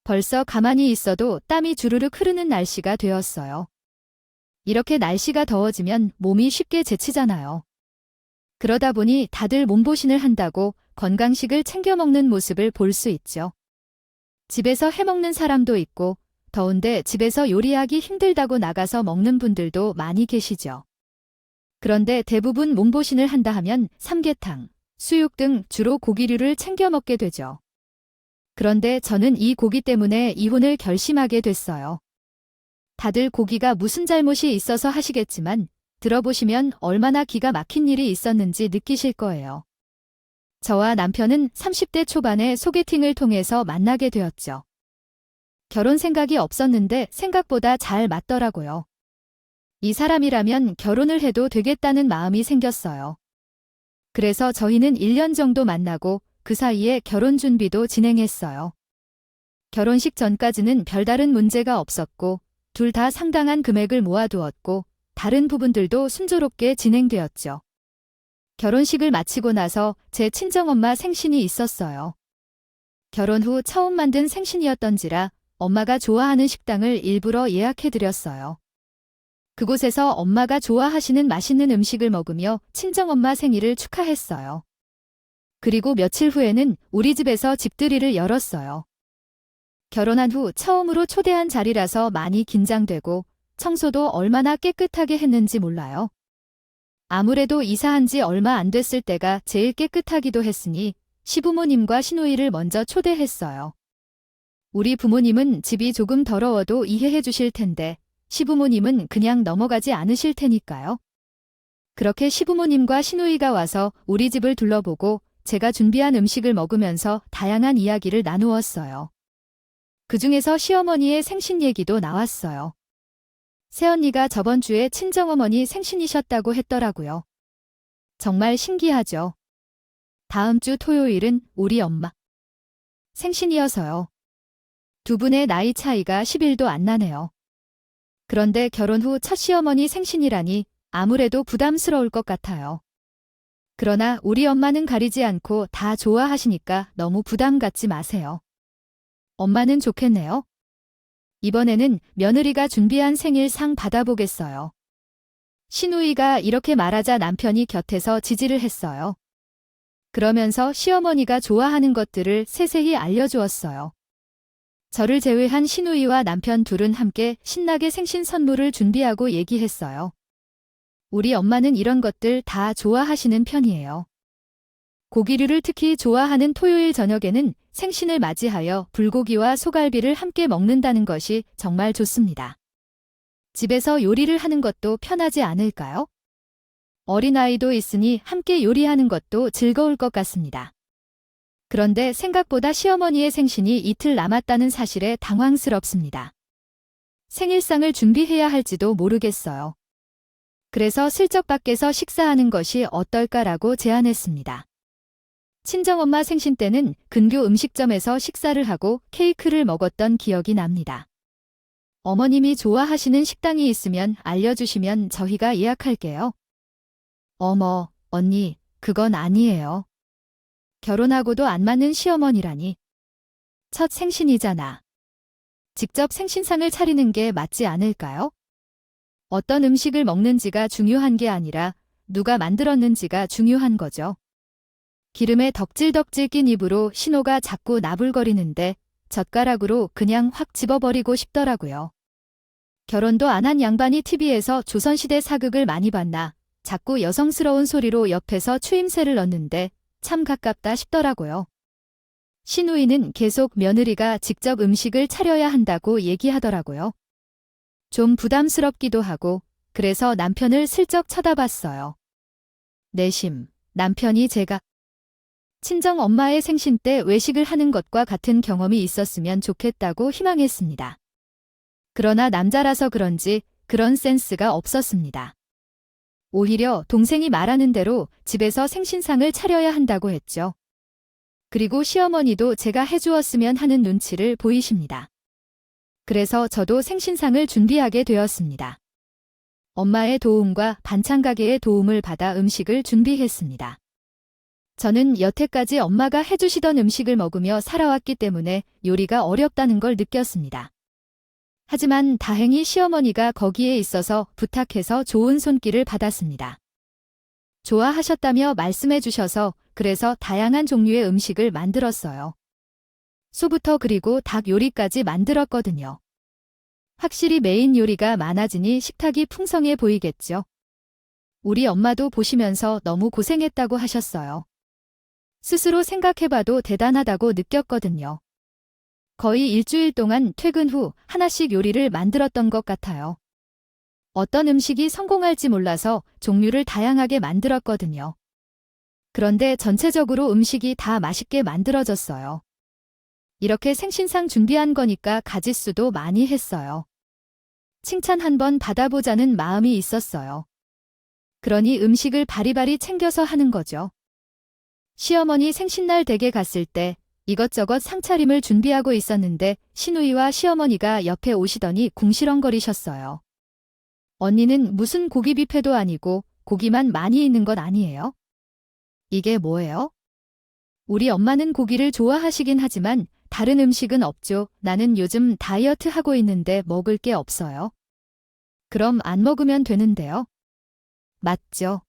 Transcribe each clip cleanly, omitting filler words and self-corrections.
벌써 가만히 있어도 땀이 주르륵 흐르는 날씨가 되었어요. 이렇게 날씨가 더워지면 몸이 쉽게 지치잖아요. 그러다 보니 다들 몸보신을 한다고 건강식을 챙겨 먹는 모습을 볼 수 있죠. 집에서 해먹는 사람도 있고 더운데 집에서 요리하기 힘들다고 나가서 먹는 분들도 많이 계시죠. 그런데 대부분 몸보신을 한다 하면 삼계탕, 수육 등 주로 고기류를 챙겨 먹게 되죠. 그런데 저는 이 고기 때문에 이혼을 결심하게 됐어요. 다들 고기가 무슨 잘못이 있어서 하시겠지만 들어보시면 얼마나 기가 막힌 일이 있었는지 느끼실 거예요. 저와 남편은 30대 초반에 소개팅을 통해서 만나게 되었죠. 결혼 생각이 없었는데 생각보다 잘 맞더라고요. 이 사람이라면 결혼을 해도 되겠다는 마음이 생겼어요. 그래서 저희는 1년 정도 만나고 그 사이에 결혼 준비도 진행했어요. 결혼식 전까지는 별다른 문제가 없었고 둘 다 상당한 금액을 모아두었고 다른 부분들도 순조롭게 진행되었죠. 결혼식을 마치고 나서 제 친정엄마 생신이 있었어요. 결혼 후 처음 만든 생신이었던지라 엄마가 좋아하는 식당을 일부러 예약해드렸어요. 그곳에서 엄마가 좋아하시는 맛있는 음식을 먹으며 친정엄마 생일을 축하했어요. 그리고 며칠 후에는 우리 집에서 집들이를 열었어요. 결혼한 후 처음으로 초대한 자리라서 많이 긴장되고 청소도 얼마나 깨끗하게 했는지 몰라요. 아무래도 이사한 지 얼마 안 됐을 때가 제일 깨끗하기도 했으니 시부모님과 시누이를 먼저 초대했어요. 우리 부모님은 집이 조금 더러워도 이해해 주실 텐데 시부모님은 그냥 넘어가지 않으실 테니까요. 그렇게 시부모님과 시누이가 와서 우리 집을 둘러보고 제가 준비한 음식을 먹으면서 다양한 이야기를 나누었어요. 그중에서 시어머니의 생신 얘기도 나왔어요. 새언니가 저번 주에 친정어머니 생신이셨다고 했더라고요. 정말 신기하죠. 다음 주 토요일은 우리 엄마 생신이어서요. 두 분의 나이 차이가 10일도 안 나네요. 그런데 결혼 후 첫 시어머니 생신이라니 아무래도 부담스러울 것 같아요. 그러나 우리 엄마는 가리지 않고 다 좋아하시니까 너무 부담 갖지 마세요. 엄마는 좋겠네요. 이번에는 며느리가 준비한 생일상 받아보겠어요. 시누이가 이렇게 말하자 남편이 곁에서 지지를 했어요. 그러면서 시어머니가 좋아하는 것들을 세세히 알려주었어요. 저를 제외한 시누이와 남편 둘은 함께 신나게 생신 선물을 준비하고 얘기했어요. 우리 엄마는 이런 것들 다 좋아하시는 편이에요. 고기류를 특히 좋아하는 토요일 저녁에는 생신을 맞이하여 불고기와 소갈비를 함께 먹는다는 것이 정말 좋습니다. 집에서 요리를 하는 것도 편하지 않을까요? 어린아이도 있으니 함께 요리하는 것도 즐거울 것 같습니다. 그런데 생각보다 시어머니의 생신이 이틀 남았다는 사실에 당황스럽습니다. 생일상을 준비해야 할지도 모르겠어요. 그래서 슬쩍 밖에서 식사하는 것이 어떨까라고 제안했습니다. 친정엄마 생신 때는 근교 음식점에서 식사를 하고 케이크를 먹었던 기억이 납니다. 어머님이 좋아하시는 식당이 있으면 알려주시면 저희가 예약할게요. 어머, 언니, 그건 아니에요. 결혼하고도 안 맞는 시어머니라니. 첫 생신이잖아. 직접 생신상을 차리는 게 맞지 않을까요? 어떤 음식을 먹는지가 중요한 게 아니라 누가 만들었는지가 중요한 거죠. 기름에 덕질덕질 낀 입으로 신호가 자꾸 나불거리는데 젓가락으로 그냥 확 집어버리고 싶더라고요. 결혼도 안 한 양반이 TV에서 조선시대 사극을 많이 봤나 자꾸 여성스러운 소리로 옆에서 추임새를 넣는데 참 가깝다 싶더라고요. 시누이는 계속 며느리가 직접 음식을 차려야 한다고 얘기하더라고요. 좀 부담스럽기도 하고 그래서 남편을 슬쩍 쳐다봤어요. 내심 남편이 제가 친정 엄마의 생신 때 외식을 하는 것과 같은 경험이 있었으면 좋겠다고 희망했습니다. 그러나 남자라서 그런지 그런 센스가 없었습니다. 오히려 동생이 말하는 대로 집에서 생신상을 차려야 한다고 했죠. 그리고 시어머니도 제가 해주었으면 하는 눈치를 보이십니다. 그래서 저도 생신상을 준비하게 되었습니다. 엄마의 도움과 반찬 가게의 도움을 받아 음식을 준비했습니다. 저는 여태까지 엄마가 해주시던 음식을 먹으며 살아왔기 때문에 요리가 어렵다는 걸 느꼈습니다. 하지만 다행히 시어머니가 거기에 있어서 부탁해서 좋은 손길을 받았습니다. 좋아하셨다며 말씀해 주셔서 그래서 다양한 종류의 음식을 만들었어요. 소부터 그리고 닭 요리까지 만들었거든요. 확실히 메인 요리가 많아지니 식탁이 풍성해 보이겠죠. 우리 엄마도 보시면서 너무 고생했다고 하셨어요. 스스로 생각해봐도 대단하다고 느꼈거든요. 거의 일주일 동안 퇴근 후 하나씩 요리를 만들었던 것 같아요. 어떤 음식이 성공할지 몰라서 종류를 다양하게 만들었거든요. 그런데 전체적으로 음식이 다 맛있게 만들어졌어요. 이렇게 생신상 준비한 거니까 가짓수도 많이 했어요. 칭찬 한번 받아보자는 마음이 있었어요. 그러니 음식을 바리바리 챙겨서 하는 거죠. 시어머니 생신날 댁에 갔을 때 이것저것 상차림을 준비하고 있었는데 시누이와 시어머니가 옆에 오시더니 궁시렁거리셨어요. 언니는 무슨 고기 뷔페도 아니고 고기만 많이 있는 것 아니에요? 이게 뭐예요? 우리 엄마는 고기를 좋아하시긴 하지만 다른 음식은 없죠. 나는 요즘 다이어트 하고 있는데 먹을 게 없어요. 그럼 안 먹으면 되는데요. 맞죠?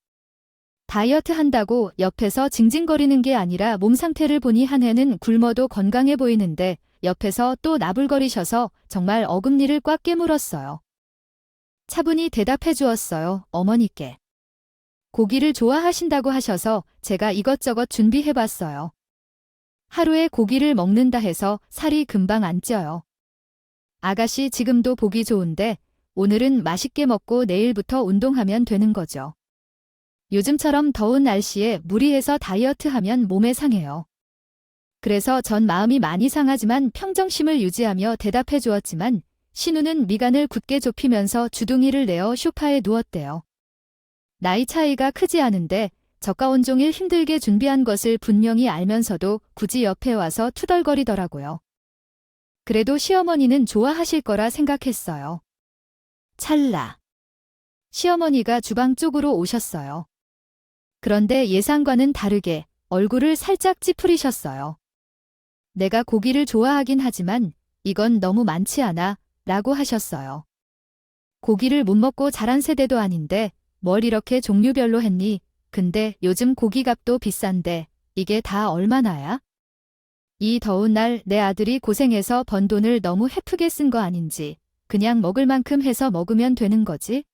다이어트 한다고 옆에서 징징거리는 게 아니라 몸 상태를 보니 한 해는 굶어도 건강해 보이는데 옆에서 또 나불거리셔서 정말 어금니를 꽉 깨물었어요. 차분히 대답해 주었어요, 어머니께. 고기를 좋아하신다고 하셔서 제가 이것저것 준비해 봤어요. 하루에 고기를 먹는다 해서 살이 금방 안 쪄요. 아가씨 지금도 보기 좋은데 오늘은 맛있게 먹고 내일부터 운동하면 되는 거죠. 요즘처럼 더운 날씨에 무리해서 다이어트하면 몸에 상해요. 그래서 전 마음이 많이 상하지만 평정심을 유지하며 대답해 주었지만 신우는 미간을 굳게 좁히면서 주둥이를 내어 소파에 누웠대요. 나이 차이가 크지 않은데 저가 온종일 힘들게 준비한 것을 분명히 알면서도 굳이 옆에 와서 투덜거리더라고요. 그래도 시어머니는 좋아하실 거라 생각했어요. 찰나. 시어머니가 주방 쪽으로 오셨어요. 그런데 예상과는 다르게 얼굴을 살짝 찌푸리셨어요. 내가 고기를 좋아하긴 하지만 이건 너무 많지 않아 라고 하셨어요. 고기를 못 먹고 자란 세대도 아닌데 뭘 이렇게 종류별로 했니? 근데 요즘 고기값도 비싼데 이게 다 얼마나야? 이 더운 날 내 아들이 고생해서 번 돈을 너무 헤프게 쓴 거 아닌지 그냥 먹을 만큼 해서 먹으면 되는 거지?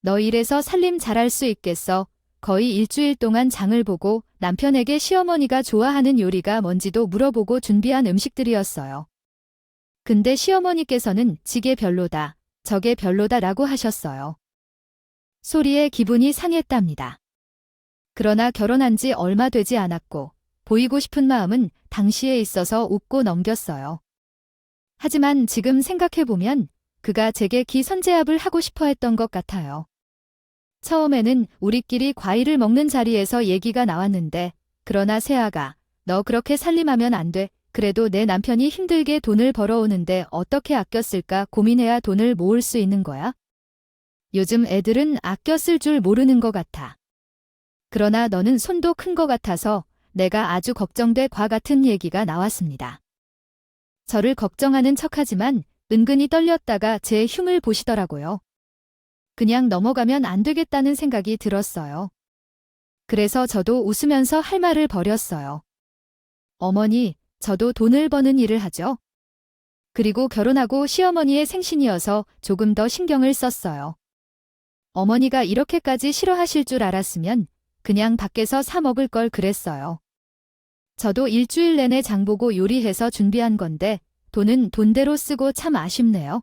너 이래서 살림 잘할 수 있겠어? 거의 일주일 동안 장을 보고 남편에게 시어머니가 좋아하는 요리가 뭔지도 물어보고 준비한 음식들이었어요. 근데 시어머니께서는 지게 별로다, 저게 별로다라고 하셨어요. 소리에 기분이 상했답니다. 그러나 결혼한 지 얼마 되지 않았고 보이고 싶은 마음은 당시에 있어서 웃고 넘겼어요. 하지만 지금 생각해보면 그가 제게 기선제압을 하고 싶어 했던 것 같아요. 처음에는 우리끼리 과일을 먹는 자리에서 얘기가 나왔는데 그러나 세아가 너 그렇게 살림하면 안 돼. 그래도 내 남편이 힘들게 돈을 벌어오는데 어떻게 아껴 쓸까 고민해야 돈을 모을 수 있는 거야? 요즘 애들은 아껴 쓸 줄 모르는 것 같아. 그러나 너는 손도 큰 것 같아서 내가 아주 걱정돼 과 같은 얘기가 나왔습니다. 저를 걱정하는 척하지만 은근히 떨렸다가 제 흉을 보시더라고요. 그냥 넘어가면 안 되겠다는 생각이 들었어요. 그래서 저도 웃으면서 할 말을 버렸어요. 어머니, 저도 돈을 버는 일을 하죠. 그리고 결혼하고 시어머니의 생신이어서 조금 더 신경을 썼어요. 어머니가 이렇게까지 싫어하실 줄 알았으면 그냥 밖에서 사 먹을 걸 그랬어요. 저도 일주일 내내 장보고 요리해서 준비한 건데 돈은 돈대로 쓰고 참 아쉽네요.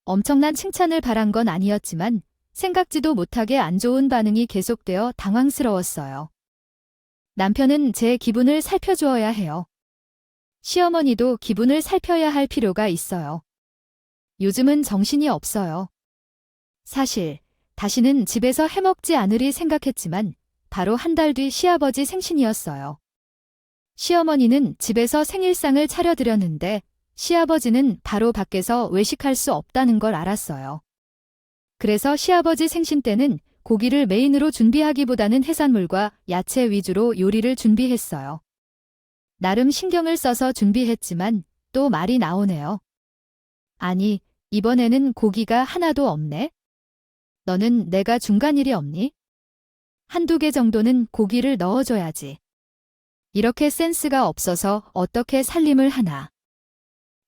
엄청난 칭찬을 바란 건 아니었지만 생각지도 못하게 안 좋은 반응이 계속되어 당황스러웠어요. 남편은 제 기분을 살펴주어야 해요. 시어머니도 기분을 살펴야 할 필요가 있어요. 요즘은 정신이 없어요. 사실 다시는 집에서 해먹지 않으리 생각했지만 바로 한 달 뒤 시아버지 생신이었어요. 시어머니는 집에서 생일상을 차려드렸는데 시아버지는 바로 밖에서 외식할 수 없다는 걸 알았어요. 그래서 시아버지 생신 때는 고기를 메인으로 준비하기보다는 해산물과 야채 위주로 요리를 준비했어요. 나름 신경을 써서 준비했지만 또 말이 나오네요. 아니, 이번에는 고기가 하나도 없네? 너는 내가 중간 일이 없니? 한두 개 정도는 고기를 넣어줘야지. 이렇게 센스가 없어서 어떻게 살림을 하나.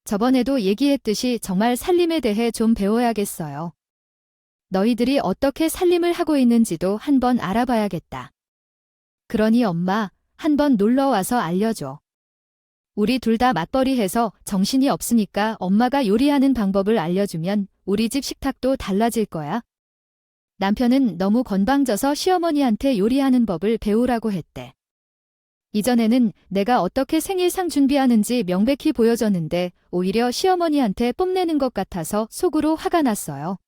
저번에도 얘기했듯이 정말 살림에 대해 좀 배워야겠어요. 너희들이 어떻게 살림을 하고 있는지도 한번 알아봐야겠다. 그러니 엄마, 한번 놀러와서 알려줘. 우리 둘 다 맞벌이해서 정신이 없으니까 엄마가 요리하는 방법을 알려주면 우리 집 식탁도 달라질 거야. 남편은 너무 건방져서 시어머니한테 요리하는 법을 배우라고 했대. 이전에는 내가 어떻게 생일상 준비하는지 명백히 보여줬는데 오히려 시어머니한테 뽐내는 것 같아서 속으로 화가 났어요.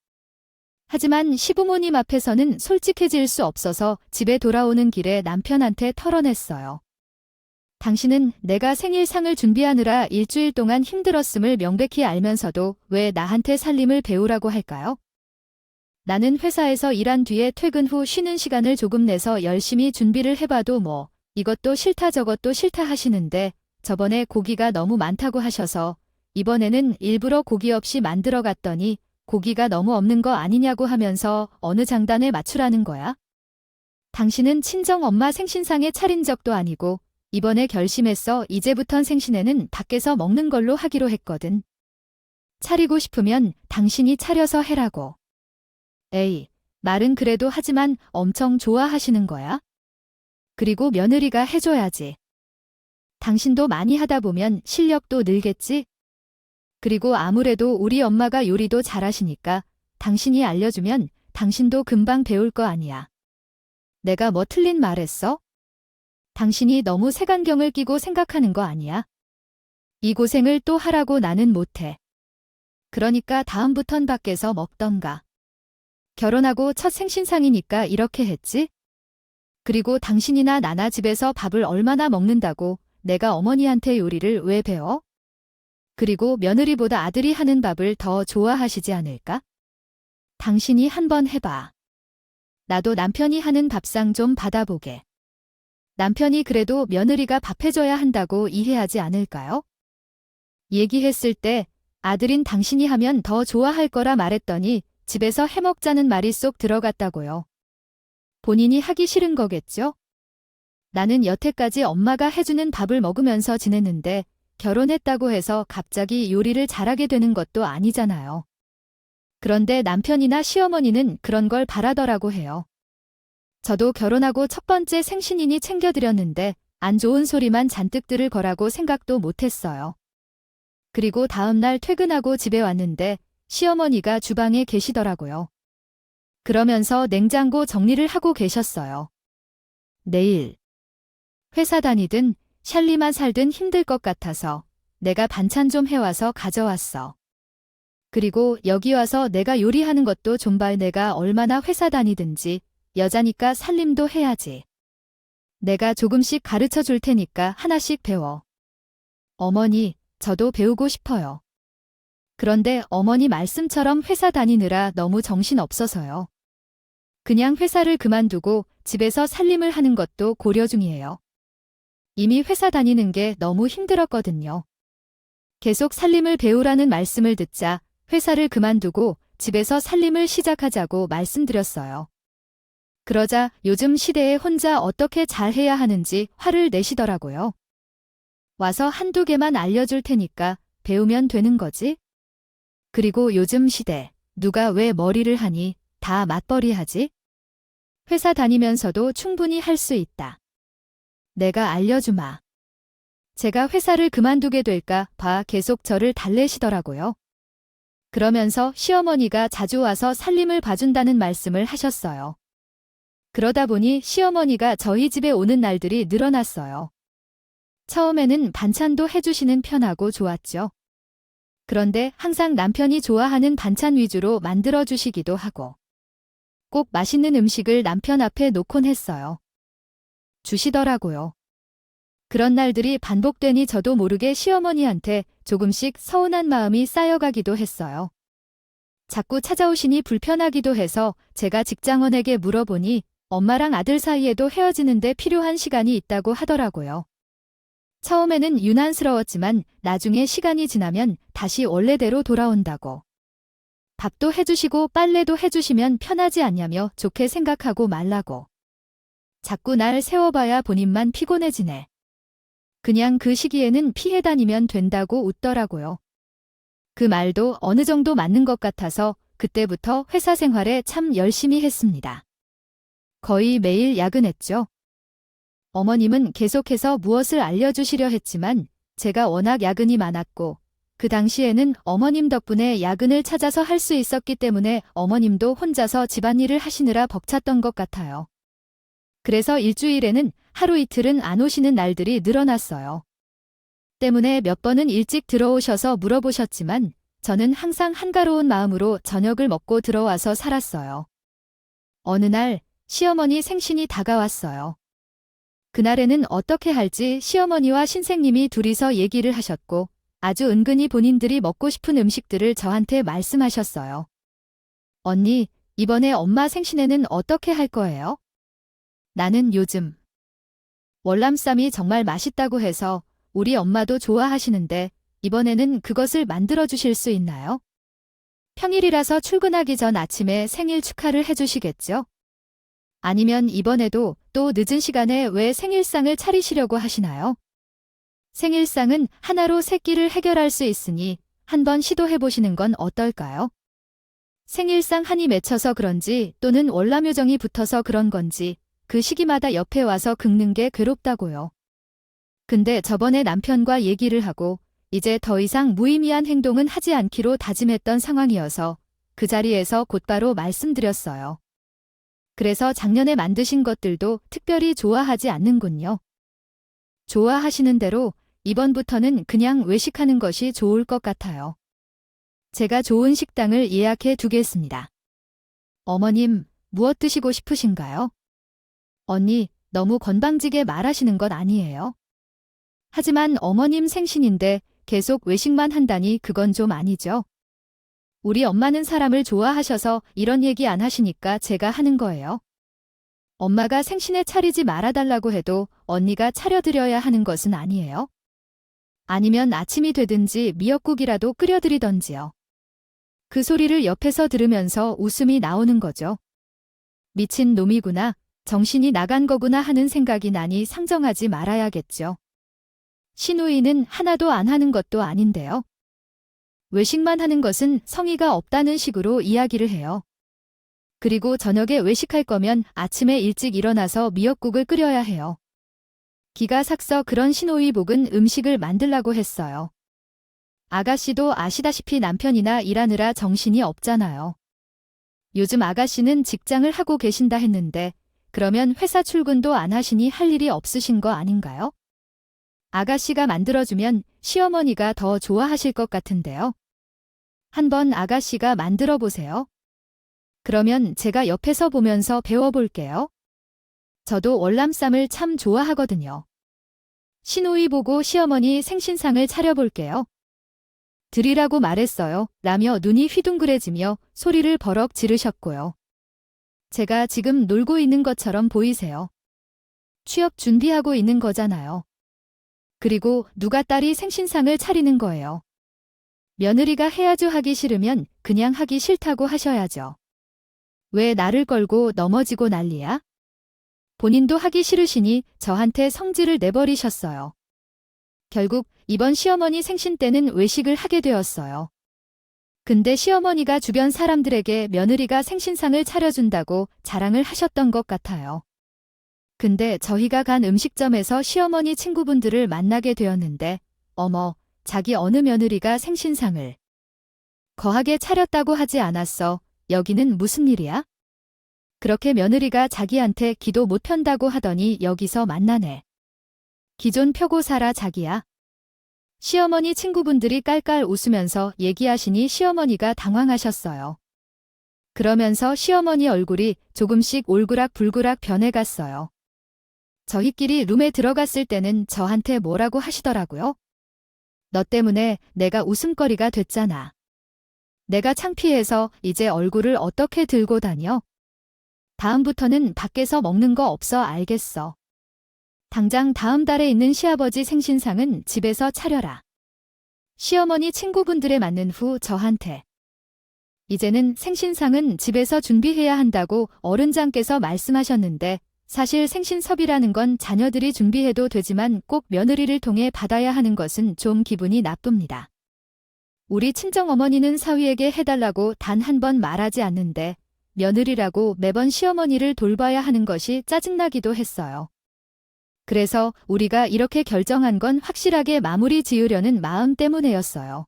하지만 시부모님 앞에서는 솔직해질 수 없어서 집에 돌아오는 길에 남편한테 털어냈어요. 당신은 내가 생일상을 준비하느라 일주일 동안 힘들었음을 명백히 알면서도 왜 나한테 살림을 배우라고 할까요? 나는 회사에서 일한 뒤에 퇴근 후 쉬는 시간을 조금 내서 열심히 준비를 해봐도 뭐 이것도 싫다 저것도 싫다 하시는데 저번에 고기가 너무 많다고 하셔서 이번에는 일부러 고기 없이 만들어 갔더니 고기가 너무 없는 거 아니냐고 하면서 어느 장단에 맞추라는 거야? 당신은 친정 엄마 생신상에 차린 적도 아니고 이번에 결심했어. 이제부턴 생신에는 밖에서 먹는 걸로 하기로 했거든. 차리고 싶으면 당신이 차려서 해라고. 에이, 말은 그래도 하지만 엄청 좋아하시는 거야? 그리고 며느리가 해줘야지. 당신도 많이 하다 보면 실력도 늘겠지? 그리고 아무래도 우리 엄마가 요리도 잘하시니까 당신이 알려주면 당신도 금방 배울 거 아니야. 내가 뭐 틀린 말 했어? 당신이 너무 색안경을 끼고 생각하는 거 아니야? 이 고생을 또 하라고 나는 못해. 그러니까 다음부턴 밖에서 먹던가. 결혼하고 첫 생신상이니까 이렇게 했지? 그리고 당신이나 나나 집에서 밥을 얼마나 먹는다고 내가 어머니한테 요리를 왜 배워? 그리고 며느리보다 아들이 하는 밥을 더 좋아하시지 않을까? 당신이 한번 해봐. 나도 남편이 하는 밥상 좀 받아보게. 남편이 그래도 며느리가 밥 해줘야 한다고 이해하지 않을까요? 얘기했을 때 아들인 당신이 하면 더 좋아할 거라 말했더니 집에서 해먹자는 말이 쏙 들어갔다고요. 본인이 하기 싫은 거겠죠? 나는 여태까지 엄마가 해주는 밥을 먹으면서 지냈는데 결혼했다고 해서 갑자기 요리를 잘하게 되는 것도 아니잖아요. 그런데 남편이나 시어머니는 그런 걸 바라더라고 해요. 저도 결혼하고 첫 번째 생신이니 챙겨드렸는데 안 좋은 소리만 잔뜩 들을 거라고 생각도 못했어요. 그리고 다음날 퇴근하고 집에 왔는데 시어머니가 주방에 계시더라고요. 그러면서 냉장고 정리를 하고 계셨어요. 내일 회사 다니든 샬리만 살든 힘들 것 같아서 내가 반찬 좀 해와서 가져왔어. 그리고 여기 와서 내가 요리하는 것도 좀 봐. 내가 얼마나 회사 다니든지 여자니까 살림도 해야지. 내가 조금씩 가르쳐 줄 테니까 하나씩 배워. 어머니, 저도 배우고 싶어요. 그런데 어머니 말씀처럼 회사 다니느라 너무 정신 없어서요. 그냥 회사를 그만두고 집에서 살림을 하는 것도 고려 중이에요. 이미 회사 다니는 게 너무 힘들었거든요. 계속 살림을 배우라는 말씀을 듣자 회사를 그만두고 집에서 살림을 시작하자고 말씀드렸어요. 그러자 요즘 시대에 혼자 어떻게 잘해야 하는지 화를 내시더라고요. 와서 한두 개만 알려줄 테니까 배우면 되는 거지? 그리고 요즘 시대 누가 왜 머리를 하니 다 맞벌이 하지? 회사 다니면서도 충분히 할 수 있다. 내가 알려주마. 제가 회사를 그만두게 될까 봐 계속 저를 달래시더라고요. 그러면서 시어머니가 자주 와서 살림을 봐준다는 말씀을 하셨어요. 그러다 보니 시어머니가 저희 집에 오는 날들이 늘어났어요. 처음에는 반찬도 해주시는 편하고 좋았죠. 그런데 항상 남편이 좋아하는 반찬 위주로 만들어주시기도 하고 꼭 맛있는 음식을 남편 앞에 놓곤 했어요. 주시더라고요. 그런 날들이 반복되니 저도 모르게 시어머니한테 조금씩 서운한 마음이 쌓여가기도 했어요. 자꾸 찾아오시니 불편하기도 해서 제가 직장원에게 물어보니 엄마랑 아들 사이에도 헤어지는데 필요한 시간이 있다고 하더라고요. 처음에는 유난스러웠지만 나중에 시간이 지나면 다시 원래대로 돌아온다고. 밥도 해주시고 빨래도 해주시면 편하지 않냐며 좋게 생각하고 말라고. 자꾸 날 세워봐야 본인만 피곤해지네. 그냥 그 시기에는 피해 다니면 된다고 웃더라고요. 그 말도 어느 정도 맞는 것 같아서 그때부터 회사 생활에 참 열심히 했습니다. 거의 매일 야근했죠. 어머님은 계속해서 무엇을 알려주시려 했지만 제가 워낙 야근이 많았고 그 당시에는 어머님 덕분에 야근을 찾아서 할 수 있었기 때문에 어머님도 혼자서 집안일을 하시느라 벅찼던 것 같아요. 그래서 일주일에는 하루 이틀은 안 오시는 날들이 늘어났어요. 때문에 몇 번은 일찍 들어오셔서 물어보셨지만 저는 항상 한가로운 마음으로 저녁을 먹고 들어와서 살았어요. 어느 날 시어머니 생신이 다가왔어요. 그날에는 어떻게 할지 시어머니와 신생님이 둘이서 얘기를 하셨고 아주 은근히 본인들이 먹고 싶은 음식들을 저한테 말씀하셨어요. 언니, 이번에 엄마 생신에는 어떻게 할 거예요? 나는 요즘 월남쌈이 정말 맛있다고 해서 우리 엄마도 좋아하시는데 이번에는 그것을 만들어 주실 수 있나요? 평일이라서 출근하기 전 아침에 생일 축하를 해주시겠죠? 아니면 이번에도 또 늦은 시간에 왜 생일상을 차리시려고 하시나요? 생일상은 하나로 세 끼를 해결할 수 있으니 한번 시도해보시는 건 어떨까요? 생일상 한이 맺혀서 그런지 또는 월남요정이 붙어서 그런 건지 그 시기마다 옆에 와서 긁는 게 괴롭다고요. 근데 저번에 남편과 얘기를 하고 이제 더 이상 무의미한 행동은 하지 않기로 다짐했던 상황이어서 그 자리에서 곧바로 말씀드렸어요. 그래서 작년에 만드신 것들도 특별히 좋아하지 않는군요. 좋아하시는 대로 이번부터는 그냥 외식하는 것이 좋을 것 같아요. 제가 좋은 식당을 예약해 두겠습니다. 어머님, 무엇 드시고 싶으신가요? 언니, 너무 건방지게 말하시는 것 아니에요? 하지만 어머님 생신인데 계속 외식만 한다니 그건 좀 아니죠. 우리 엄마는 사람을 좋아하셔서 이런 얘기 안 하시니까 제가 하는 거예요. 엄마가 생신에 차리지 말아달라고 해도 언니가 차려드려야 하는 것은 아니에요. 아니면 아침이 되든지 미역국이라도 끓여드리던지요. 그 소리를 옆에서 들으면서 웃음이 나오는 거죠. 미친 놈이구나, 정신이 나간 거구나 하는 생각이 나니 상정하지 말아야겠죠. 시누이는 하나도 안 하는 것도 아닌데요. 외식만 하는 것은 성의가 없다는 식으로 이야기를 해요. 그리고 저녁에 외식할 거면 아침에 일찍 일어나서 미역국을 끓여야 해요. 기가 삭서 그런 시누이 복은 음식을 만들라고 했어요. 아가씨도 아시다시피 남편이나 일하느라 정신이 없잖아요. 요즘 아가씨는 직장을 하고 계신다 했는데 그러면 회사 출근도 안 하시니 할 일이 없으신 거 아닌가요? 아가씨가 만들어주면 시어머니가 더 좋아하실 것 같은데요. 한번 아가씨가 만들어 보세요. 그러면 제가 옆에서 보면서 배워볼게요. 저도 월남쌈을 참 좋아하거든요. 시누이 보고 시어머니 생신상을 차려볼게요. 드리라고 말했어요. 라며 눈이 휘둥그레지며 소리를 버럭 지르셨고요. 제가 지금 놀고 있는 것처럼 보이세요. 취업 준비하고 있는 거잖아요. 그리고 누가 딸이 생신상을 차리는 거예요. 며느리가 해야죠 하기 싫으면 그냥 하기 싫다고 하셔야죠. 왜 나를 걸고 넘어지고 난리야? 본인도 하기 싫으시니 저한테 성질을 내버리셨어요. 결국 이번 시어머니 생신 때는 외식을 하게 되었어요. 근데 시어머니가 주변 사람들에게 며느리가 생신상을 차려준다고 자랑을 하셨던 것 같아요. 근데 저희가 간 음식점에서 시어머니 친구분들을 만나게 되었는데 어머, 자기 어느 며느리가 생신상을 거하게 차렸다고 하지 않았어. 여기는 무슨 일이야? 그렇게 며느리가 자기한테 기도 못 편다고 하더니 여기서 만나네. 기존 펴고 살아 자기야. 시어머니 친구분들이 깔깔 웃으면서 얘기하시니 시어머니가 당황하셨어요. 그러면서 시어머니 얼굴이 조금씩 올그락불그락 변해갔어요. 저희끼리 룸에 들어갔을 때는 저한테 뭐라고 하시더라고요. 너 때문에 내가 웃음거리가 됐잖아. 내가 창피해서 이제 얼굴을 어떻게 들고 다녀? 다음부터는 밖에서 먹는 거 없어 알겠어. 당장 다음 달에 있는 시아버지 생신상은 집에서 차려라. 시어머니 친구분들에 맞는 후 저한테 이제는 생신상은 집에서 준비해야 한다고 어른장께서 말씀하셨는데 사실 생신섭이라는 건 자녀들이 준비해도 되지만 꼭 며느리를 통해 받아야 하는 것은 좀 기분이 나쁩니다. 우리 친정어머니는 사위에게 해달라고 단 한 번 말하지 않는데 며느리라고 매번 시어머니를 돌봐야 하는 것이 짜증나기도 했어요. 그래서 우리가 이렇게 결정한 건 확실하게 마무리 지으려는 마음 때문이었어요.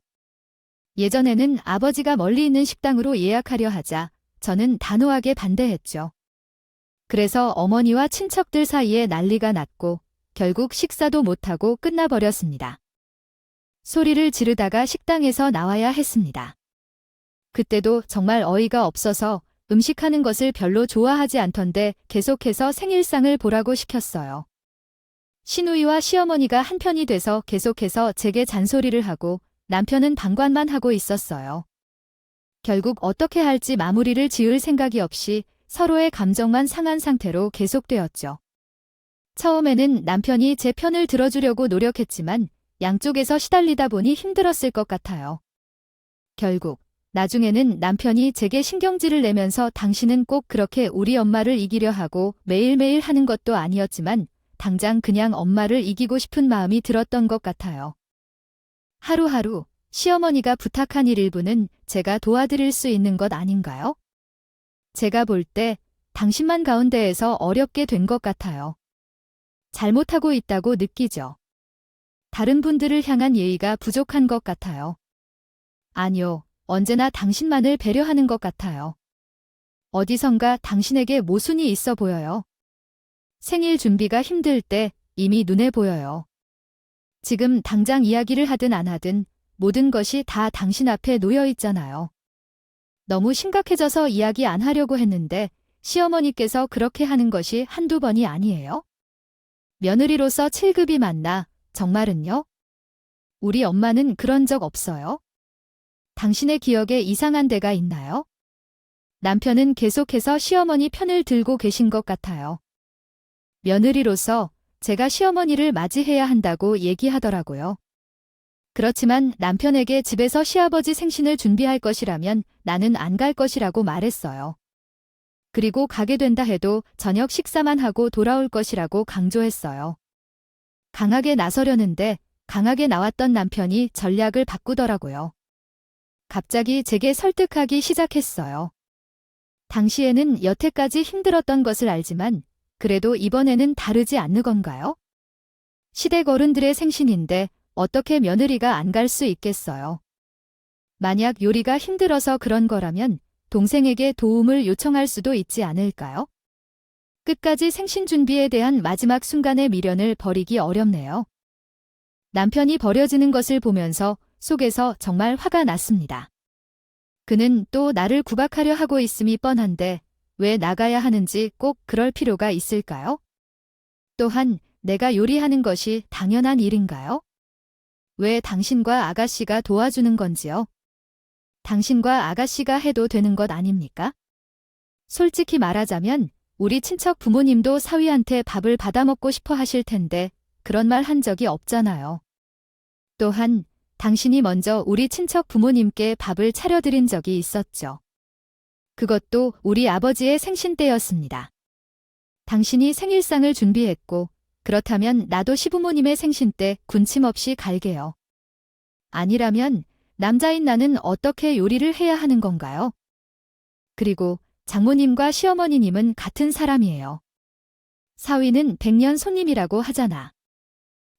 예전에는 아버지가 멀리 있는 식당으로 예약하려 하자 저는 단호하게 반대했죠. 그래서 어머니와 친척들 사이에 난리가 났고 결국 식사도 못하고 끝나버렸습니다. 소리를 지르다가 식당에서 나와야 했습니다. 그때도 정말 어이가 없어서 음식하는 것을 별로 좋아하지 않던데 계속해서 생일상을 보라고 시켰어요. 시누이와 시어머니가 한편이 돼서 계속해서 제게 잔소리를 하고 남편은 방관만 하고 있었어요. 결국 어떻게 할지 마무리를 지을 생각이 없이 서로의 감정만 상한 상태로 계속되었죠. 처음에는 남편이 제 편을 들어주려고 노력했지만 양쪽에서 시달리다 보니 힘들었을 것 같아요. 결국 나중에는 남편이 제게 신경질을 내면서 당신은 꼭 그렇게 우리 엄마를 이기려 하고 매일매일 하는 것도 아니었지만 당장 그냥 엄마를 이기고 싶은 마음이 들었던 것 같아요. 하루하루 시어머니가 부탁한 일 일부는 제가 도와드릴 수 있는 것 아닌가요? 제가 볼 때 당신만 가운데에서 어렵게 된 것 같아요. 잘못하고 있다고 느끼죠. 다른 분들을 향한 예의가 부족한 것 같아요. 아니요, 언제나 당신만을 배려하는 것 같아요. 어디선가 당신에게 모순이 있어 보여요. 생일 준비가 힘들 때 이미 눈에 보여요. 지금 당장 이야기를 하든 안 하든 모든 것이 다 당신 앞에 놓여 있잖아요. 너무 심각해져서 이야기 안 하려고 했는데 시어머니께서 그렇게 하는 것이 한두 번이 아니에요? 며느리로서 7급이 맞나, 정말은요? 우리 엄마는 그런 적 없어요? 당신의 기억에 이상한 데가 있나요? 남편은 계속해서 시어머니 편을 들고 계신 것 같아요. 며느리로서 제가 시어머니를 맞이해야 한다고 얘기하더라고요. 그렇지만 남편에게 집에서 시아버지 생신을 준비할 것이라면 나는 안 갈 것이라고 말했어요. 그리고 가게 된다 해도 저녁 식사만 하고 돌아올 것이라고 강조했어요. 강하게 나서려는데 강하게 나왔던 남편이 전략을 바꾸더라고요. 갑자기 제게 설득하기 시작했어요. 당시에는 여태까지 힘들었던 것을 알지만 그래도 이번에는 다르지 않는 건가요? 시댁 어른들의 생신인데 어떻게 며느리가 안 갈 수 있겠어요? 만약 요리가 힘들어서 그런 거라면 동생에게 도움을 요청할 수도 있지 않을까요? 끝까지 생신 준비에 대한 마지막 순간의 미련을 버리기 어렵네요. 남편이 버려지는 것을 보면서 속에서 정말 화가 났습니다. 그는 또 나를 구박하려 하고 있음이 뻔한데 왜 나가야 하는지 꼭 그럴 필요가 있을까요? 또한 내가 요리하는 것이 당연한 일인가요? 왜 당신과 아가씨가 도와주는 건지요? 당신과 아가씨가 해도 되는 것 아닙니까? 솔직히 말하자면 우리 친척 부모님도 사위한테 밥을 받아먹고 싶어 하실 텐데 그런 말 한 적이 없잖아요. 또한 당신이 먼저 우리 친척 부모님께 밥을 차려드린 적이 있었죠. 그것도 우리 아버지의 생신 때였습니다. 당신이 생일상을 준비했고 그렇다면 나도 시부모님의 생신 때 군침 없이 갈게요. 아니라면 남자인 나는 어떻게 요리를 해야 하는 건가요? 그리고 장모님과 시어머니님은 같은 사람이에요. 사위는 100년 손님이라고 하잖아.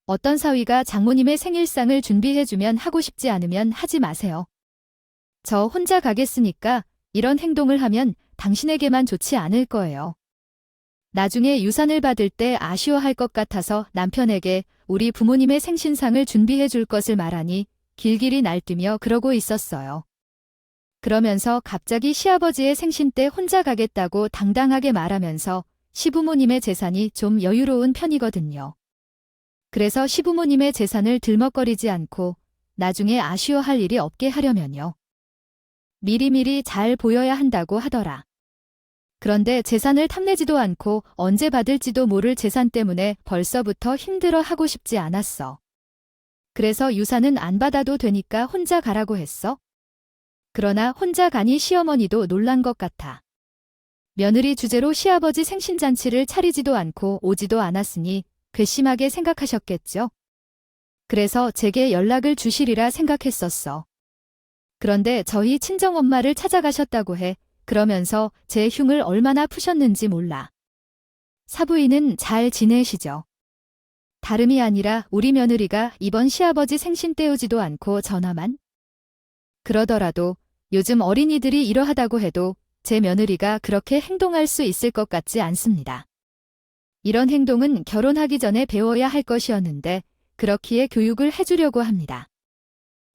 어떤 사위가 장모님의 생일상을 준비해주면 하고 싶지 않으면 하지 마세요. 저 혼자 가겠으니까 이런 행동을 하면 당신에게만 좋지 않을 거예요. 나중에 유산을 받을 때 아쉬워할 것 같아서 남편에게 우리 부모님의 생신상을 준비해 줄 것을 말하니 길길이 날뛰며 그러고 있었어요. 그러면서 갑자기 시아버지의 생신 때 혼자 가겠다고 당당하게 말하면서 시부모님의 재산이 좀 여유로운 편이거든요. 그래서 시부모님의 재산을 들먹거리지 않고 나중에 아쉬워할 일이 없게 하려면요. 미리미리 잘 보여야 한다고 하더라. 그런데 재산을 탐내지도 않고 언제 받을지도 모를 재산 때문에 벌써부터 힘들어 하고 싶지 않았어. 그래서 유산은 안 받아도 되니까 혼자 가라고 했어. 그러나 혼자 가니 시어머니도 놀란 것 같아. 며느리 주제로 시아버지 생신잔치를 차리지도 않고 오지도 않았으니 괘씸하게 생각하셨겠죠. 그래서 제게 연락을 주시리라 생각했었어. 그런데 저희 친정엄마를 찾아가셨다고 해. 그러면서 제 흉을 얼마나 푸셨는지 몰라. 사부인은 잘 지내시죠? 다름이 아니라 우리 며느리가 이번 시아버지 생신 때우지도 않고 전화만? 그러더라도 요즘 어린이들이 이러하다고 해도 제 며느리가 그렇게 행동할 수 있을 것 같지 않습니다. 이런 행동은 결혼하기 전에 배워야 할 것이었는데 그렇기에 교육을 해주려고 합니다.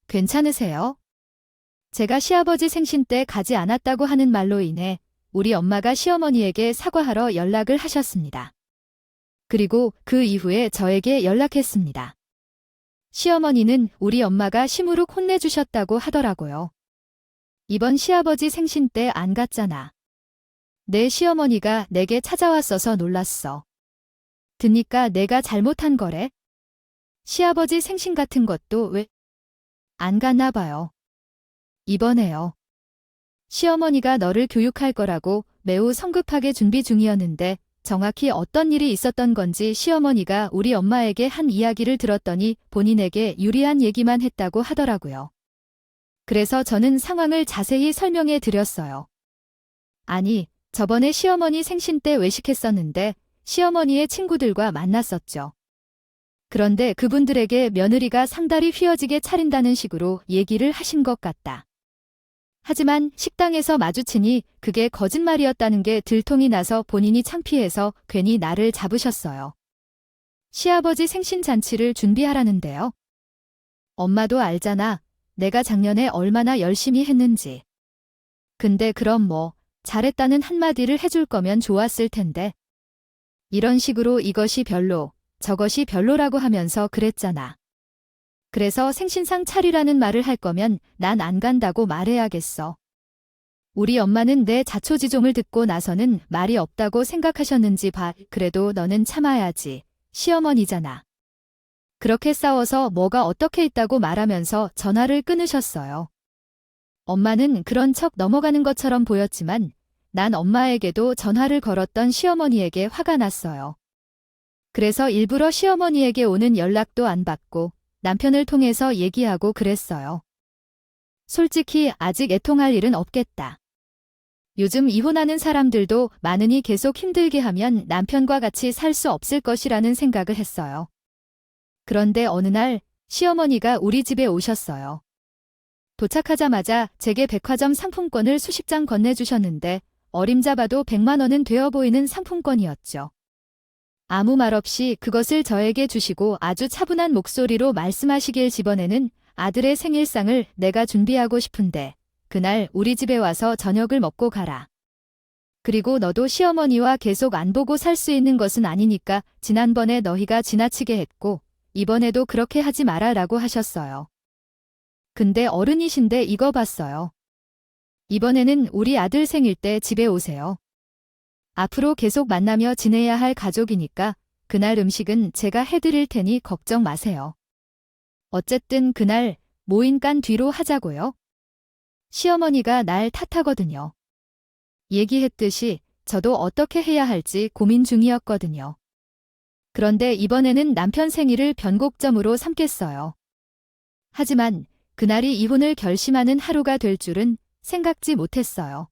괜찮으세요? 제가 시아버지 생신 때 가지 않았다고 하는 말로 인해 우리 엄마가 시어머니에게 사과하러 연락을 하셨습니다. 그리고 그 이후에 저에게 연락했습니다. 시어머니는 우리 엄마가 시무룩 혼내주셨다고 하더라고요. 이번 시아버지 생신 때 안 갔잖아. 내 시어머니가 내게 찾아왔어서 놀랐어. 드니까 내가 잘못한 거래? 시아버지 생신 같은 것도 왜 안 갔나 봐요. 이번에요. 시어머니가 너를 교육할 거라고 매우 성급하게 준비 중이었는데 정확히 어떤 일이 있었던 건지 시어머니가 우리 엄마에게 한 이야기를 들었더니 본인에게 유리한 얘기만 했다고 하더라고요. 그래서 저는 상황을 자세히 설명해 드렸어요. 아니, 저번에 시어머니 생신 때 외식했었는데 시어머니의 친구들과 만났었죠. 그런데 그분들에게 며느리가 상다리 휘어지게 차린다는 식으로 얘기를 하신 것 같다. 하지만 식당에서 마주치니 그게 거짓말이었다는 게 들통이 나서 본인이 창피해서 괜히 나를 잡으셨어요. 시아버지 생신 잔치를 준비하라는데요. 엄마도 알잖아. 내가 작년에 얼마나 열심히 했는지. 근데 그럼 뭐 잘했다는 한마디를 해줄 거면 좋았을 텐데. 이런 식으로 이것이 별로, 저것이 별로라고 하면서 그랬잖아. 그래서 생신상 차리라는 말을 할 거면 난 안 간다고 말해야겠어. 우리 엄마는 내 자초지종을 듣고 나서는 말이 없다고 생각하셨는지 봐. 그래도 너는 참아야지. 시어머니잖아. 그렇게 싸워서 뭐가 어떻게 있다고 말하면서 전화를 끊으셨어요. 엄마는 그런 척 넘어가는 것처럼 보였지만 난 엄마에게도 전화를 걸었던 시어머니에게 화가 났어요. 그래서 일부러 시어머니에게 오는 연락도 안 받고 남편을 통해서 얘기하고 그랬어요. 솔직히 아직 애통할 일은 없겠다. 요즘 이혼하는 사람들도 많으니 계속 힘들게 하면 남편과 같이 살 수 없을 것이라는 생각을 했어요. 그런데 어느 날 시어머니가 우리 집에 오셨어요. 도착하자마자 제게 백화점 상품권을 수십 장 건네주셨는데 어림잡아도 100만 원은 되어 보이는 상품권이었죠. 아무 말 없이 그것을 저에게 주시고 아주 차분한 목소리로 말씀하시길 이번에는 아들의 생일상을 내가 준비하고 싶은데 그날 우리 집에 와서 저녁을 먹고 가라. 그리고 너도 시어머니와 계속 안 보고 살 수 있는 것은 아니니까 지난번에 너희가 지나치게 했고 이번에도 그렇게 하지 마라라고 하셨어요. 근데 어른이신데 이거 봤어요. 이번에는 우리 아들 생일 때 집에 오세요. 앞으로 계속 만나며 지내야 할 가족이니까 그날 음식은 제가 해드릴 테니 걱정 마세요. 어쨌든 그날 모인간 뒤로 하자고요. 시어머니가 날 탓하거든요. 얘기했듯이 저도 어떻게 해야 할지 고민 중이었거든요. 그런데 이번에는 남편 생일을 변곡점으로 삼겠어요. 하지만 그날이 이혼을 결심하는 하루가 될 줄은 생각지 못했어요.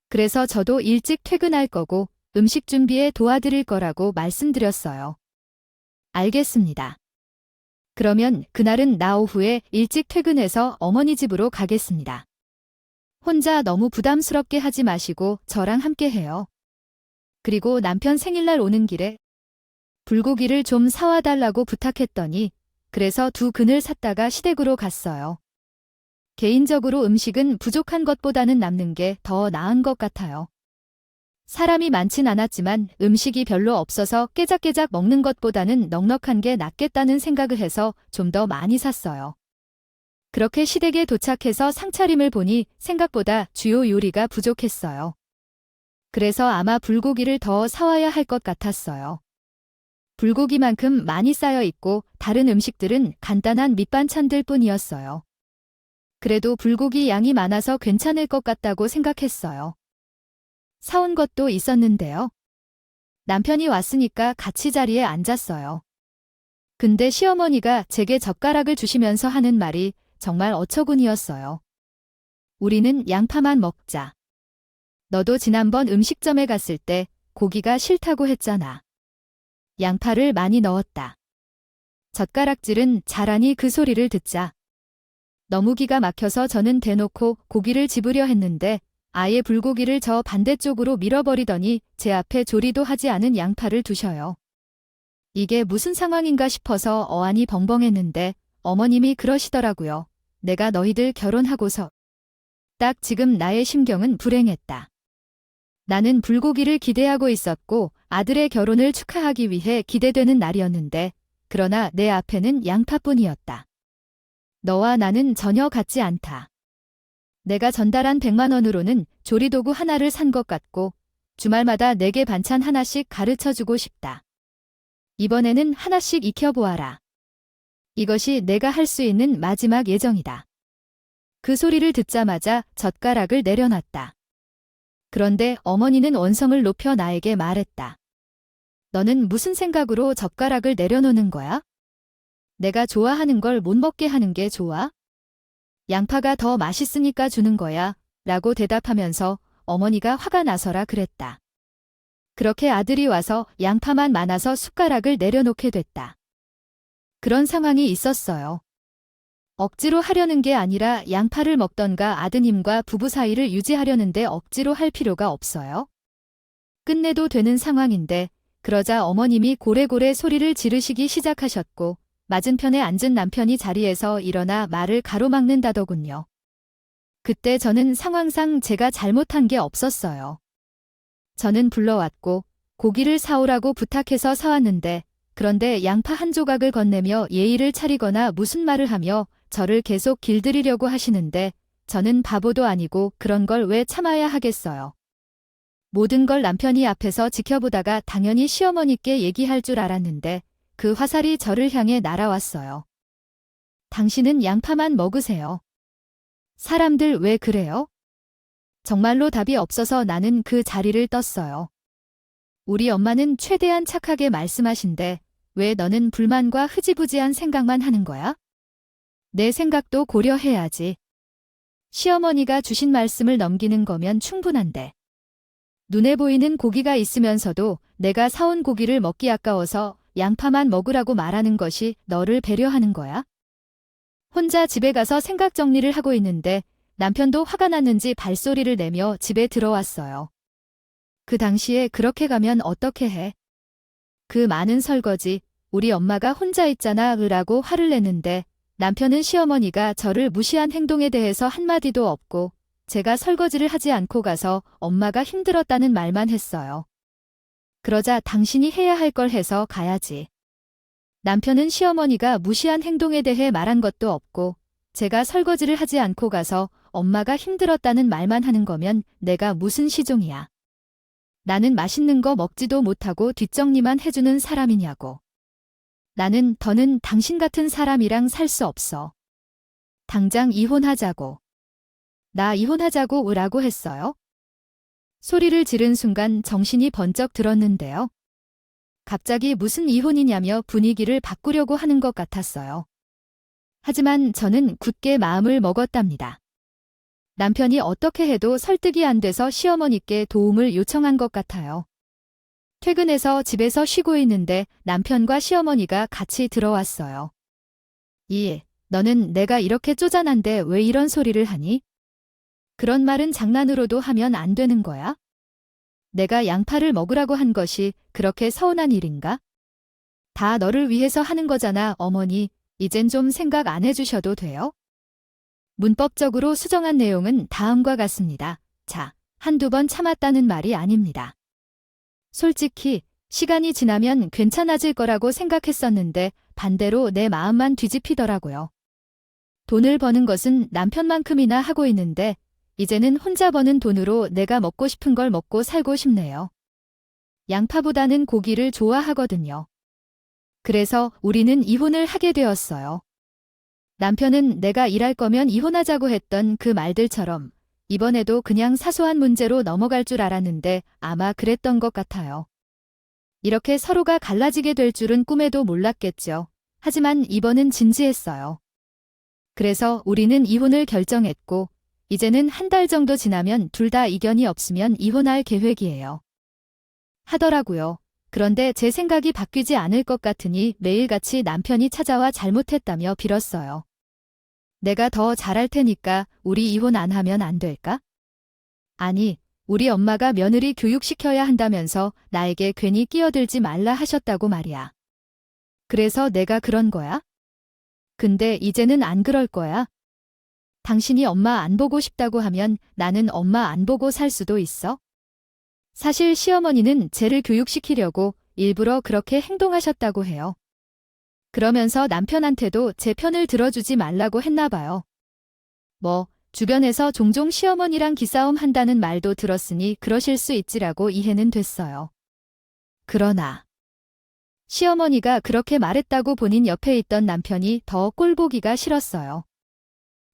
그래서 저도 일찍 퇴근할 거고 음식 준비에 도와드릴 거라고 말씀드렸어요. 알겠습니다. 그러면 그날은 나 오후에 일찍 퇴근해서 어머니 집으로 가겠습니다. 혼자 너무 부담스럽게 하지 마시고 저랑 함께 해요. 그리고 남편 생일날 오는 길에 불고기를 좀 사와 달라고 부탁했더니 그래서 2근을 샀다가 시댁으로 갔어요. 개인적으로 음식은 부족한 것보다는 남는 게 더 나은 것 같아요. 사람이 많진 않았지만 음식이 별로 없어서 깨작깨작 먹는 것보다는 넉넉한 게 낫겠다는 생각을 해서 좀 더 많이 샀어요. 그렇게 시댁에 도착해서 상차림을 보니 생각보다 주요 요리가 부족했어요. 그래서 아마 불고기를 더 사와야 할 것 같았어요. 불고기만큼 많이 쌓여 있고 다른 음식들은 간단한 밑반찬들 뿐이었어요. 그래도 불고기 양이 많아서 괜찮을 것 같다고 생각했어요. 사온 것도 있었는데요. 남편이 왔으니까 같이 자리에 앉았어요. 근데 시어머니가 제게 젓가락을 주시면서 하는 말이 정말 어처구니였어요. 우리는 양파만 먹자. 너도 지난번 음식점에 갔을 때 고기가 싫다고 했잖아. 양파를 많이 넣었다. 젓가락질은 잘하니 그 소리를 듣자. 너무 기가 막혀서 저는 대놓고 고기를 집으려 했는데 아예 불고기를 저 반대쪽으로 밀어버리더니 제 앞에 조리도 하지 않은 양파를 두셔요. 이게 무슨 상황인가 싶어서 어안이 벙벙했는데 어머님이 그러시더라고요. 내가 너희들 결혼하고서 딱 지금 나의 심경은 불행했다. 나는 불고기를 기대하고 있었고 아들의 결혼을 축하하기 위해 기대되는 날이었는데 그러나 내 앞에는 양파뿐이었다. 너와 나는 전혀 같지 않다. 내가 전달한 100만 원으로는 조리도구 하나를 산 것 같고 주말마다 내게 반찬 하나씩 가르쳐주고 싶다. 이번에는 하나씩 익혀보아라. 이것이 내가 할 수 있는 마지막 예정이다. 그 소리를 듣자마자 젓가락을 내려놨다. 그런데 어머니는 언성을 높여 나에게 말했다. 너는 무슨 생각으로 젓가락을 내려놓는 거야? 내가 좋아하는 걸 못 먹게 하는 게 좋아? 양파가 더 맛있으니까 주는 거야 라고 대답하면서 어머니가 화가 나서라 그랬다. 그렇게 아들이 와서 양파만 많아서 숟가락을 내려놓게 됐다. 그런 상황이 있었어요. 억지로 하려는 게 아니라 양파를 먹던가 아드님과 부부 사이를 유지하려는데 억지로 할 필요가 없어요. 끝내도 되는 상황인데 그러자 어머님이 고래고래 소리를 지르시기 시작하셨고 맞은편에 앉은 남편이 자리에서 일어나 말을 가로막는다더군요. 그때 저는 상황상 제가 잘못한 게 없었어요. 저는 불러왔고 고기를 사오라고 부탁해서 사왔는데 그런데 양파 한 조각을 건네며 예의를 차리거나 무슨 말을 하며 저를 계속 길들이려고 하시는데 저는 바보도 아니고 그런 걸 왜 참아야 하겠어요. 모든 걸 남편이 앞에서 지켜보다가 당연히 시어머니께 얘기할 줄 알았는데 그 화살이 저를 향해 날아왔어요. 당신은 양파만 먹으세요. 사람들 왜 그래요? 정말로 답이 없어서 나는 그 자리를 떴어요. 우리 엄마는 최대한 착하게 말씀하신데 왜 너는 불만과 흐지부지한 생각만 하는 거야? 내 생각도 고려해야지. 시어머니가 주신 말씀을 넘기는 거면 충분한데. 눈에 보이는 고기가 있으면서도 내가 사온 고기를 먹기 아까워서 양파만 먹으라고 말하는 것이 너를 배려하는 거야? 혼자 집에 가서 생각 정리를 하고 있는데 남편도 화가 났는지 발소리를 내며 집에 들어왔어요. 그 당시에 그렇게 가면 어떻게 해? 그 많은 설거지, 우리 엄마가 혼자 있잖아 라고 화를 내는데 남편은 시어머니가 저를 무시한 행동에 대해서 한마디도 없고 제가 설거지를 하지 않고 가서 엄마가 힘들었다는 말만 했어요. 그러자 당신이 해야 할 걸 해서 가야지. 남편은 시어머니가 무시한 행동에 대해 말한 것도 없고 제가 설거지를 하지 않고 가서 엄마가 힘들었다는 말만 하는 거면 내가 무슨 시종이야. 나는 맛있는 거 먹지도 못하고 뒷정리만 해주는 사람이냐고. 나는 더는 당신 같은 사람이랑 살 수 없어. 당장 이혼하자고. 나 이혼하자고 라고 했어요? 소리를 지른 순간 정신이 번쩍 들었는데요. 갑자기 무슨 이혼이냐며 분위기를 바꾸려고 하는 것 같았어요. 하지만 저는 굳게 마음을 먹었답니다. 남편이 어떻게 해도 설득이 안 돼서 시어머니께 도움을 요청한 것 같아요. 퇴근해서 집에서 쉬고 있는데 남편과 시어머니가 같이 들어왔어요. 너는 내가 이렇게 쪼잔한데 왜 이런 소리를 하니? 그런 말은 장난으로도 하면 안 되는 거야? 내가 양파를 먹으라고 한 것이 그렇게 서운한 일인가? 다 너를 위해서 하는 거잖아, 어머니. 이젠 좀 생각 안 해주셔도 돼요? 문법적으로 수정한 내용은 다음과 같습니다. 자, 한두 번 참았다는 말이 아닙니다. 솔직히 시간이 지나면 괜찮아질 거라고 생각했었는데 반대로 내 마음만 뒤집히더라고요. 돈을 버는 것은 남편만큼이나 하고 있는데 이제는 혼자 버는 돈으로 내가 먹고 싶은 걸 먹고 살고 싶네요. 양파보다는 고기를 좋아하거든요. 그래서 우리는 이혼을 하게 되었어요. 남편은 내가 일할 거면 이혼하자고 했던 그 말들처럼 이번에도 그냥 사소한 문제로 넘어갈 줄 알았는데 아마 그랬던 것 같아요. 이렇게 서로가 갈라지게 될 줄은 꿈에도 몰랐겠죠. 하지만 이번은 진지했어요. 그래서 우리는 이혼을 결정했고 이제는 한 달 정도 지나면 둘 다 이견이 없으면 이혼할 계획이에요. 하더라고요. 그런데 제 생각이 바뀌지 않을 것 같으니 매일같이 남편이 찾아와 잘못했다며 빌었어요. 내가 더 잘할 테니까 우리 이혼 안 하면 안 될까? 아니, 우리 엄마가 며느리 교육시켜야 한다면서 나에게 괜히 끼어들지 말라 하셨다고 말이야. 그래서 내가 그런 거야? 근데 이제는 안 그럴 거야. 당신이 엄마 안 보고 싶다고 하면 나는 엄마 안 보고 살 수도 있어? 사실 시어머니는 쟤를 교육시키려고 일부러 그렇게 행동하셨다고 해요. 그러면서 남편한테도 제 편을 들어주지 말라고 했나 봐요. 주변에서 종종 시어머니랑 기싸움 한다는 말도 들었으니 그러실 수 있지라고 이해는 됐어요. 그러나 시어머니가 그렇게 말했다고 본인 옆에 있던 남편이 더 꼴보기가 싫었어요.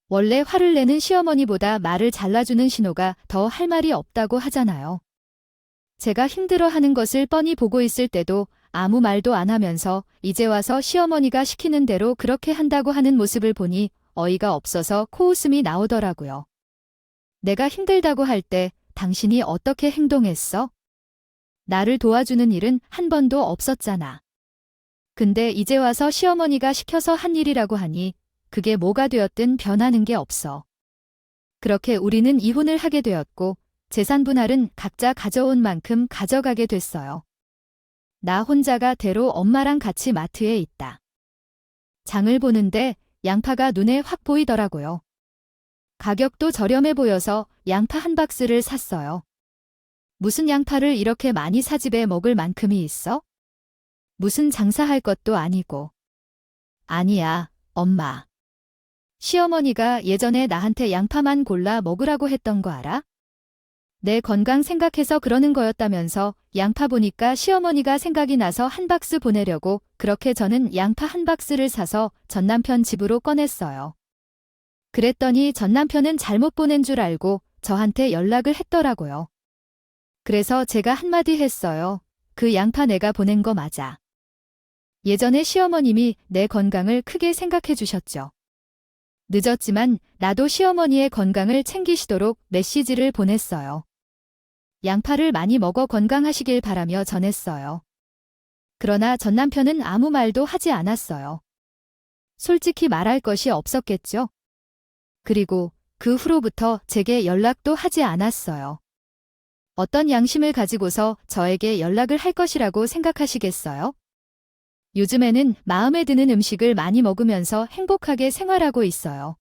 원래 화를 내는 시어머니보다 말을 잘라주는 신호가 더 할 말이 없다고 하잖아요. 제가 힘들어하는 것을 뻔히 보고 있을 때도 아무 말도 안 하면서 이제 와서 시어머니가 시키는 대로 그렇게 한다고 하는 모습을 보니 어이가 없어서 코웃음이 나오더라고요. 내가 힘들다고 할 때 당신이 어떻게 행동했어? 나를 도와주는 일은 한 번도 없었잖아. 근데 이제 와서 시어머니가 시켜서 한 일이라고 하니 그게 뭐가 되었든 변하는 게 없어. 그렇게 우리는 이혼을 하게 되었고 재산 분할은 각자 가져온 만큼 가져가게 됐어요. 나 혼자가 대로 엄마랑 같이 마트에 있다. 장을 보는데 양파가 눈에 확 보이더라고요. 가격도 저렴해 보여서 양파 한 박스를 샀어요. 무슨 양파를 이렇게 많이 사 집에 먹을 만큼이 있어? 무슨 장사할 것도 아니고. 아니야, 엄마. 시어머니가 예전에 나한테 양파만 골라 먹으라고 했던 거 알아? 내 건강 생각해서 그러는 거였다면서 양파 보니까 시어머니가 생각이 나서 한 박스 보내려고 그렇게 저는 양파 한 박스를 사서 전남편 집으로 꺼냈어요. 그랬더니 전남편은 잘못 보낸 줄 알고 저한테 연락을 했더라고요. 그래서 제가 한마디 했어요. 그 양파 내가 보낸 거 맞아. 예전에 시어머님이 내 건강을 크게 생각해 주셨죠. 늦었지만 나도 시어머니의 건강을 챙기시도록 메시지를 보냈어요. 양파를 많이 먹어 건강하시길 바라며 전했어요. 그러나 전 남편은 아무 말도 하지 않았어요. 솔직히 말할 것이 없었겠죠. 그리고 그 후로부터 제게 연락도 하지 않았어요. 어떤 양심을 가지고서 저에게 연락을 할 것이라고 생각하시겠어요? 요즘에는 마음에 드는 음식을 많이 먹으면서 행복하게 생활하고 있어요.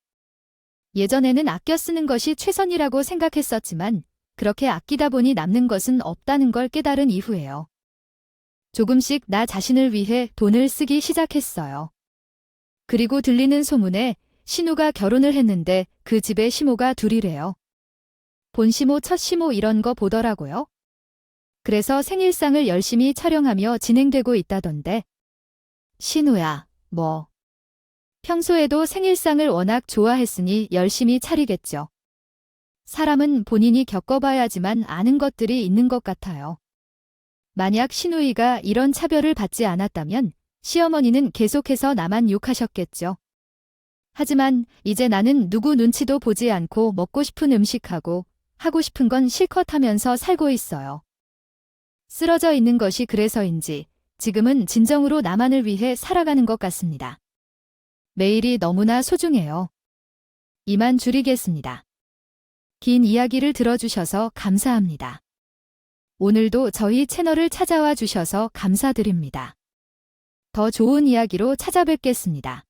예전에는 아껴 쓰는 것이 최선이라고 생각했었지만 그렇게 아끼다 보니 남는 것은 없다는 걸 깨달은 이후에요. 조금씩 나 자신을 위해 돈을 쓰기 시작했어요. 그리고 들리는 소문에 신우가 결혼을 했는데 그 집에 시모가 둘이래요. 본시모, 첫시모 이런 거 보더라고요. 그래서 생일상을 열심히 촬영하며 진행되고 있다던데. 신우야, 평소에도 생일상을 워낙 좋아했으니 열심히 차리겠죠. 사람은 본인이 겪어봐야지만 아는 것들이 있는 것 같아요. 만약 신우이가 이런 차별을 받지 않았다면 시어머니는 계속해서 나만 욕하셨겠죠. 하지만 이제 나는 누구 눈치도 보지 않고 먹고 싶은 음식하고 하고 싶은 건 실컷 하면서 살고 있어요. 쓰러져 있는 것이 그래서인지 지금은 진정으로 나만을 위해 살아가는 것 같습니다. 매일이 너무나 소중해요. 이만 줄이겠습니다. 긴 이야기를 들어주셔서 감사합니다. 오늘도 저희 채널을 찾아와 주셔서 감사드립니다. 더 좋은 이야기로 찾아뵙겠습니다.